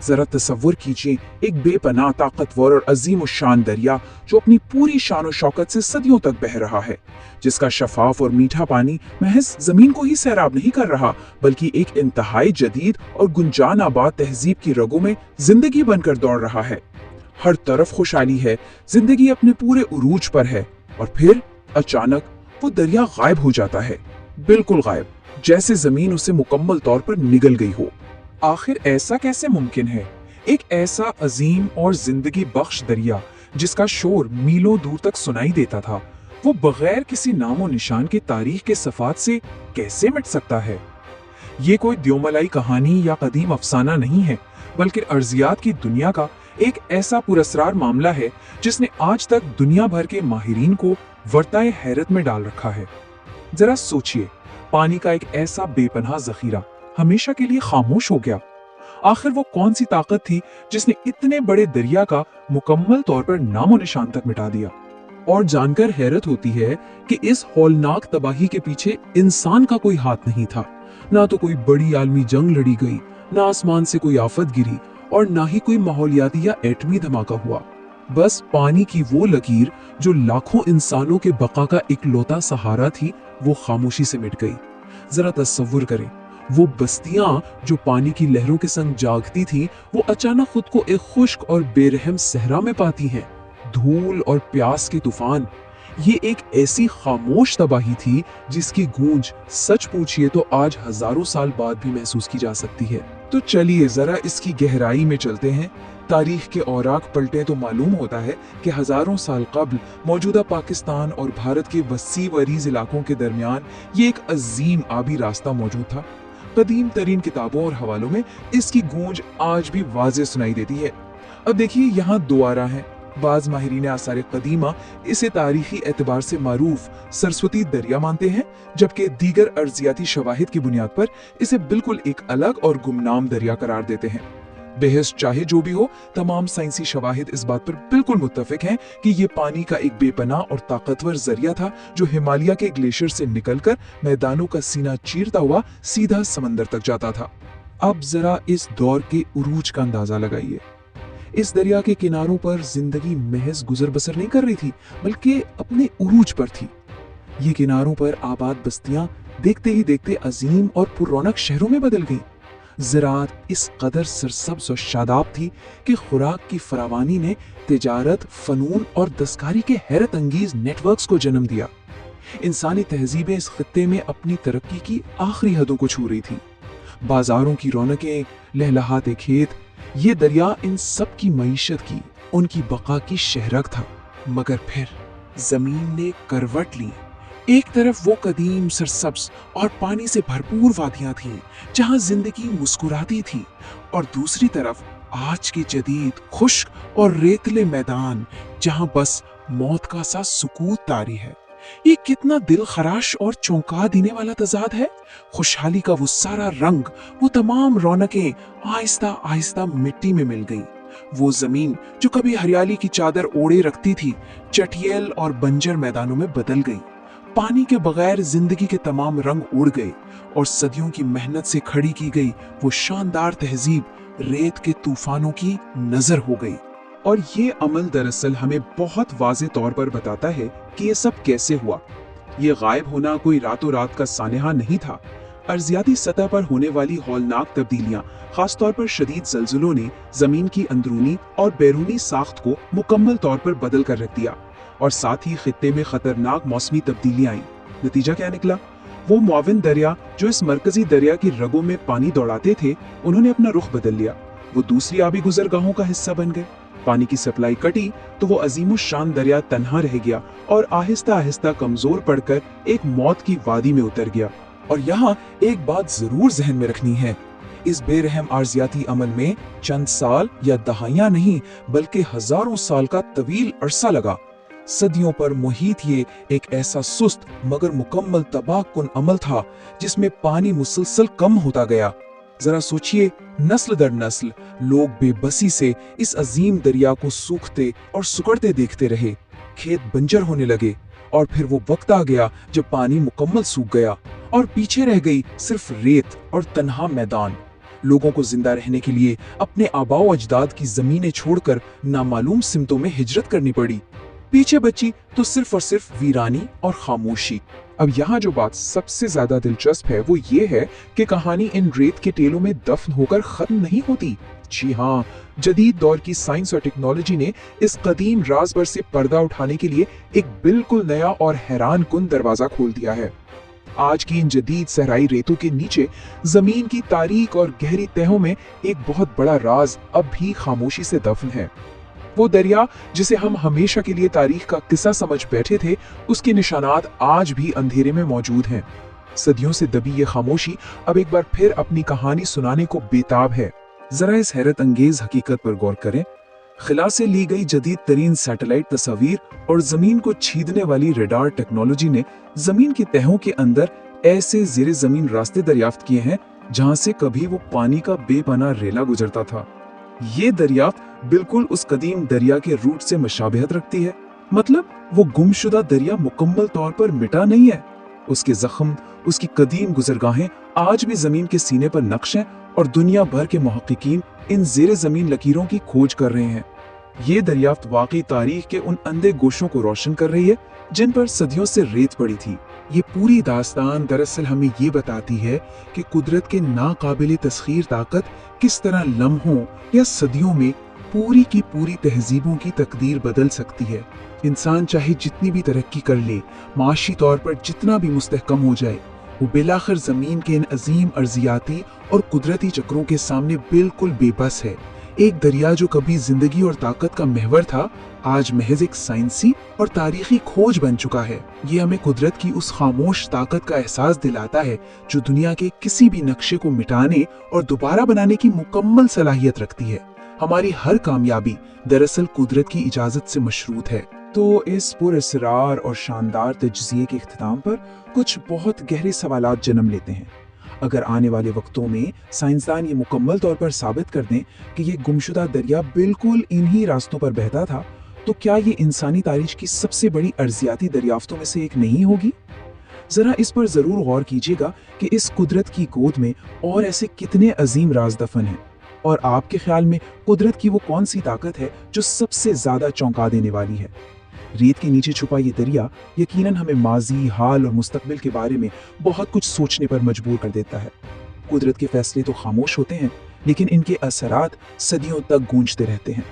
जरा तसव्वुर कीजिए एक बेपनाह ताकतवर और अजीम शान दरिया जो अपनी पूरी शान और शौकत से सदियों तक बह रहा है, जिसका शफाफ और मीठा पानी महज जमीन को ही सैराब नहीं कर रहा बल्कि एक इंतहाई जदीद और गुंजान आबाद तहजीब की रगों में जिंदगी बनकर दौड़ रहा है। हर तरफ खुशहाली है, जिंदगी अपने पूरे उरूज पर है, और फिर अचानक वो दरिया गायब हो जाता है, बिल्कुल गायब, जैसे जमीन उसे मुकम्मल तौर पर निगल गई हो। आखिर ऐसा कैसे मुमकिन है? एक ऐसा अजीम और जिंदगी बख्श दरिया जिसका शोर मीलों दूर तक सुनाई देता था, वो बगैर किसी नामो निशान की तारीख के सफात से कैसे मिट सकता है? ये कोई द्योमलाई कहानी या कदीम अफसाना नहीं है, बल्कि अर्जियात की दुनिया का एक ऐसा पुरस्रार मामला है जिसने आज तक दुनिया भर के माहिरीन को वर्ताए हैरत में डाल रखा है। जरा सोचिए, पानी का एक ऐसा बेपनाह जखीरा हमेशा के लिए खामोश हो गया। आखिर वो कौन सी ताकत थी जिसने इतने बड़े दरिया का मुकम्मल तौर पर नामो निशान तक मिटा दिया? और जानकर हैरत होती है कि इस हौलनाक तबाही के पीछे इंसान का कोई हाथ नहीं था। ना तो कोई बड़ी आलमी जंग लड़ी गई, ना आसमान से कोई आफत गिरी, और ना ही कोई माहौलियाती या एटमी धमाका हुआ। बस पानी की वो लकीर जो लाखों इंसानों के बका का इकलौता सहारा थी, वो खामोशी से मिट गई। जरा तसव्वुर करें, वो बस्तियां जो पानी की लहरों के संग जागती थी, वो अचानक खुद को एक खुश्क और बेरहम सहरा में पाती हैं। धूल और प्यास के तूफान, ये एक ऐसी खामोश तबाही थी जिसकी गूंज सच पूछिए तो आज हजारों साल बाद भी महसूस की जा सकती है। तो चलिए जरा इसकी गहराई में चलते हैं। तारीख के औराक पलटे तो मालूम होता है कि हजारों साल कबल मौजूदा पाकिस्तान और भारत के वसी वरीज इलाकों के दरमियान ये एक अजीम आबी रास्ता मौजूद था। कदीम तरीन किताबों और हवालों में इसकी गूंज आज भी वाज़ेह सुनाई देती है। अब देखिए, यहाँ दो आरा हैं। बाज माहिरीन आसार कदीमा इसे तारीखी एतबार से मारूफ सरस्वती दरिया मानते हैं, जबकि दीगर अर्जियाती शवाहिद की बुनियाद पर इसे बिल्कुल एक अलग और गुमनाम दरिया करार देते हैं। बेहस चाहे जो भी हो, तमाम साइंसी शवाहिद इस बात पर बिल्कुल मुत्तफिक हैं कि ये पानी का एक बेपनाह और ताकतवर जरिया था जो हिमालय के ग्लेशियर से निकलकर मैदानों का सीना चीरता हुआ सीधा समंदर तक जाता था। अब जरा इस दौर के उरूज का अंदाजा लगाइए। इस दरिया के किनारों पर जिंदगी महज गुजर बसर नहीं कर रही थी, बल्कि अपने उरूज पर थी। ये किनारों पर आबाद बस्तियां देखते ही देखते अजीम और पुररौनक शहरों में बदल गईं। ज़राअत इस कदर सरसब्ज़ और शादाब थी कि खुराक की फरावानी ने तिजारत, फनून और दस्तकारी के हैरत अंगीज नेटवर्क्स को जन्म दिया। इंसानी तहजीबें इस खित्ते में अपनी तरक्की की आखिरी हदों को छू रही थी। बाजारों की रौनकें, लहलहाते खेत, ये दरिया इन सब की मईशत की, उनकी बका की शहरक था। मगर फिर जमीन ने करवट ली। एक तरफ वो कदीम सरसब्ज और पानी से भरपूर वादियां थीं जहां जिंदगी मुस्कुराती थी, और दूसरी तरफ आज के जदीद खुश्क और रेतले मैदान जहां बस मौत का सा सुकूत तारी है। ये कितना दिल खराश और चौंका देने वाला तजाद है। खुशहाली का वो सारा रंग, वो तमाम रौनकें आहिस्ता आहिस्ता मिट्टी में मिल गईं। वो जमीन जो कभी हरियाली की चादर ओढ़े रखती थी, चटियल और बंजर मैदानों में बदल गई। पानी के बगैर जिंदगी के तमाम रंग उड़ गए, और सदियों की मेहनत से खड़ी की गई वो शानदार तहजीब रेत के तूफानों की नजर हो गई। और ये अमल दरअसल हमें बहुत वाज़ेह तौर पर बताता है कि ये सब कैसे हुआ। ये गायब होना कोई रातों रात का सानेहा नहीं था। अर्जियाती सतह पर होने वाली हौलनाक तब्दीलियां, खासतौर पर शदीद ज़लज़लों ने जमीन की अंदरूनी और बैरूनी साख्त को मुकम्मल तौर पर बदल कर रख दिया, और साथ ही खित्ते में खतरनाक मौसमी तब्दीलियां आईं। नतीजा क्या निकला? वो मुआविन दरिया जो इस मरकजी दरिया की रगों में पानी दौड़ाते थे, उन्होंने अपना रुख बदल लिया। वो दूसरी आबी गुजरगाहों का हिस्सा बन गए। पानी की सप्लाई कटी तो वो अजीम शान दरिया तन्हा रह गया और आहिस्ता आहिस्ता कमजोर पड़कर एक मौत की वादी में उतर गया। और यहाँ एक बात जरूर जहन में रखनी है, इस बेरहम अर्जियाती अमल में चंद साल या दहाइयां नहीं, बल्कि हजारों साल का तवील अरसा लगा। सदियों पर मुहीत ये एक ऐसा सुस्त मगर मुकम्मल तबाहकुन अमल था जिसमें पानी मुसलसल कम होता गया। जरा सोचिए, नस्ल दर नस्ल लोग बेबसी से इस अजीम दरिया को सूखते और सुकड़ते देखते रहे। खेत बंजर होने लगे, और फिर वो वक्त आ गया जब पानी मुकम्मल सूख गया और पीछे रह गई सिर्फ रेत और तन्हा मैदान। लोगों को जिंदा रहने के लिए अपने आबाओ अजदाद की जमीनें छोड़कर नामालूम सिमतों में हिजरत करनी पड़ी। पीछे बची तो सिर्फ और सिर्फ वीरानी और खामोशी। अब यहाँ जो बात सबसे ज्यादा दिलचस्प है वो ये है कि कहानी इन रेत के टेलों में दफन होकर खत्म नहीं होती। जी हाँ, जदीद दौर की साइंस और टेक्नोलॉजी ने इस कदीम राज पर से पर्दा उठाने के लिए एक बिल्कुल नया और हैरान कुन दरवाजा खोल दिया है। आज की इन जदीद सहराई रेतों के नीचे जमीन की तारीक और गहरी तहों में एक बहुत बड़ा राज अब भी खामोशी से दफन है। वो दरिया जिसे हम हमेशा के लिए तारीख का किस्सा समझ बैठे थे, उसके निशानात आज भी अंधेरे में मौजूद हैं। सदियों से दबी ये खामोशी अब एक बार फिर अपनी कहानी सुनाने को बेताब है। जरा इस हैरत अंगेज हकीकत पर गौर करें। खिला से ली गई जदीद तरीन सैटेलाइट तस्वीर और जमीन को छीदने वाली रेडार टेक्नोलॉजी ने जमीन की तहों के अंदर ऐसे ज़ेरे जमीन रास्ते दरियाफ्त किए हैं जहां से कभी वो पानी का बेपनाह रेला गुजरता था। ये दरियाफ्त बिल्कुल उस कदीम दरिया के रूट से मुशाबिहत रखती है। मतलब वो गुमशुदा दरिया मुकम्मल तौर पर मिटा नहीं है। उसके जख्म, उसकी कदीम गुजरगाहें आज भी जमीन के सीने पर नक्श हैं और दुनिया भर के मुहक्किकीन इन ज़ेरे जमीन लकीरों की खोज कर रहे हैं। ये दरियाफ्त वाकई तारीख के उन अंधे गोशों को रोशन कर रही है जिन पर सदियों से रेत पड़ी थी। ये पूरी दास्तान दरअसल हमें ये बताती है कि कुदरत के नाकाबिले तस्खीर ताकत किस तरह लम्हों या सदियों में पूरी की पूरी तहजीबों की तकदीर बदल सकती है। इंसान चाहे जितनी भी तरक्की कर ले, माशी तौर पर जितना भी मुस्तहकम हो जाए, वो बिलाखिर जमीन के इन अजीम अर्जियाती और कुदरती चक्रों के सामने बिल्कुल बेबस है। एक दरिया जो कभी जिंदगी और ताकत का महवर था, आज महज एक साइंसी और तारीखी खोज बन चुका है। ये हमें कुदरत की उस खामोश ताकत का एहसास दिलाता है जो दुनिया के किसी भी नक्शे को मिटाने और दोबारा बनाने की मुकम्मल सलाहियत रखती है। हमारी हर कामयाबी दरअसल कुदरत की इजाजत से मशरूत है। तो इस पुरअसरार और शानदार तजज़िये के इख्तिताम पर कुछ बहुत गहरे सवालात जन्म लेते हैं। अगर आने वाले वक्तों में साइंसदान ये मुकम्मल तौर पर साबित कर दें कि ये गुमशुदा दरिया बिल्कुल इन्हीं रास्तों पर बहता था, तो क्या ये इंसानी तारीख की सबसे बड़ी अर्जियाती दरियाफ्तों में से एक नहीं होगी? जरा इस पर जरूर गौर कीजिएगा कि इस कुदरत की गोद में और ऐसे कितने अजीम राज दफन हैं, और आपके ख्याल में कुदरत की वो कौन सी ताकत है जो सबसे ज्यादा चौंका देने वाली है? रेत के नीचे छुपा ये दरिया यकीनन हमें माजी, हाल और मुस्तकबिल के बारे में बहुत कुछ सोचने पर मजबूर कर देता है। कुदरत के फैसले तो खामोश होते हैं, लेकिन इनके असरात सदियों तक गूंजते रहते हैं।